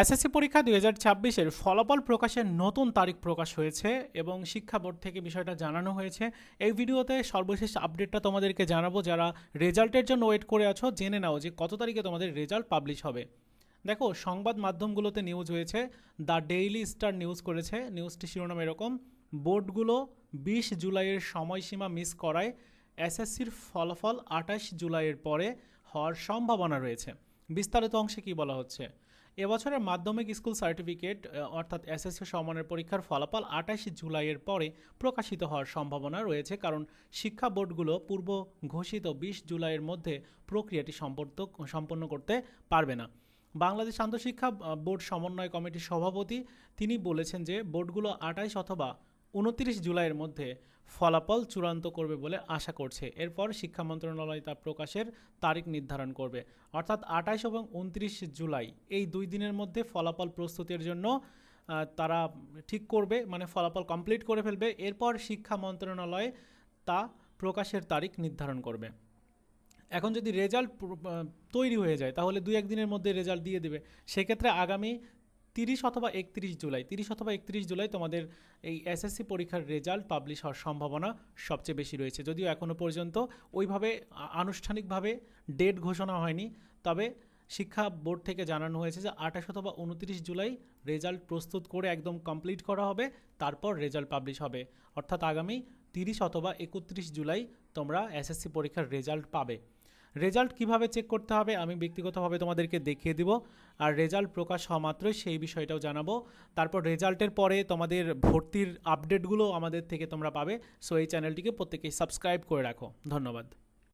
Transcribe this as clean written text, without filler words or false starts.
SSC পরীক্ষা 2026-এর ফলাফল প্রকাশের নতুন তারিখ প্রকাশ হয়েছে এবং শিক্ষা বোর্ড থেকে বিষয়টা জানানো হয়েছে। এই ভিডিওতে সর্বশেষ আপডেটটা তোমাদেরকে জানাবো। যারা রেজাল্টের জন্য ওয়েট করে আছো, জেনে নাও যে কত তারিখে তোমাদের রেজাল্ট পাবলিশ হবে। দেখো, সংবাদ মাধ্যমগুলোতে নিউজ হয়েছে। দ্য ডেইলি স্টার নিউজ করেছে, নিউজটি শিরোনাম এরকম: বোর্ডগুলো 20 জুলাইয়ের সময়সীমা মিস করায় এসএসসির ফলাফল 28 জুলাইয়ের পরে হওয়ার সম্ভাবনা রয়েছে। বিস্তারিত অংশে কি বলা হচ্ছে? এবছরের মাধ্যমিক স্কুল সার্টিফিকেট অর্থাৎ এসএসসি সমমানের পরীক্ষার ফলাফল 28 জুলাইয়ের পরে প্রকাশিত হওয়ার সম্ভাবনা রয়েছে, কারণ শিক্ষা বোর্ডগুলো পূর্ব ঘোষিত 20 জুলাইয়ের মধ্যে প্রক্রিয়াটি সম্পন্ন করতে পারবে না। বাংলাদেশ আন্তঃশিক্ষা বোর্ড সমন্বয় কমিটির সভাপতি তিনি বলেছেন যে বোর্ডগুলো 28 অথবা 29 জুলাইয়ের মধ্যে ফলাফল চূড়ান্ত করবে বলে আশা করছে। এরপর শিক্ষা মন্ত্রণালয় তা প্রকাশের তারিখ নির্ধারণ করবে। অর্থাৎ 28 এবং 29 জুলাই এই 2 দিনের মধ্যে ফলাফল প্রস্তুতির জন্য তারা ঠিক করবে, মানে ফলাফল কমপ্লিট করে ফেলবে। এরপর শিক্ষা মন্ত্রণালয় তা প্রকাশের তারিখ নির্ধারণ করবে। এখন যদি রেজাল্ট তৈরি হয়ে যায় তাহলে 2-1 দিনের মধ্যে রেজাল্ট দিয়ে দেবে। সেক্ষেত্রে আগামী 30 অথবা 31 জুলাই তোমাদের এই এসএসসি পরীক্ষার রেজাল্ট পাবলিশ হওয়ার সম্ভাবনা সবচেয়ে বেশি রয়েছে। যদিও এখনও পর্যন্ত ওইভাবে আনুষ্ঠানিকভাবে ডেট ঘোষণা হয়নি, তবে শিক্ষা বোর্ড থেকে জানানো হয়েছে যে 28 অথবা 29 জুলাই রেজাল্ট প্রস্তুত করে একদম কমপ্লিট করা হবে, তারপর রেজাল্ট পাবলিশ হবে। অর্থাৎ আগামী 30 অথবা 31 জুলাই তোমরা এসএসসি পরীক্ষার রেজাল্ট পাবে। রেজাল্ট কিভাবে চেক করতে হবে আমি ব্যক্তিগতভাবে তোমাদেরকে দেখিয়ে দিব, আর রেজাল্ট প্রকাশ হওয়া মাত্রই সেই বিষয়টাও জানাবো। তারপর রেজাল্টের পরে তোমাদের ভর্তির আপডেটগুলো আমাদের থেকে তোমরা পাবে। সো এই চ্যানেলটিকে প্রত্যেকেই সাবস্ক্রাইব করে রাখো। ধন্যবাদ।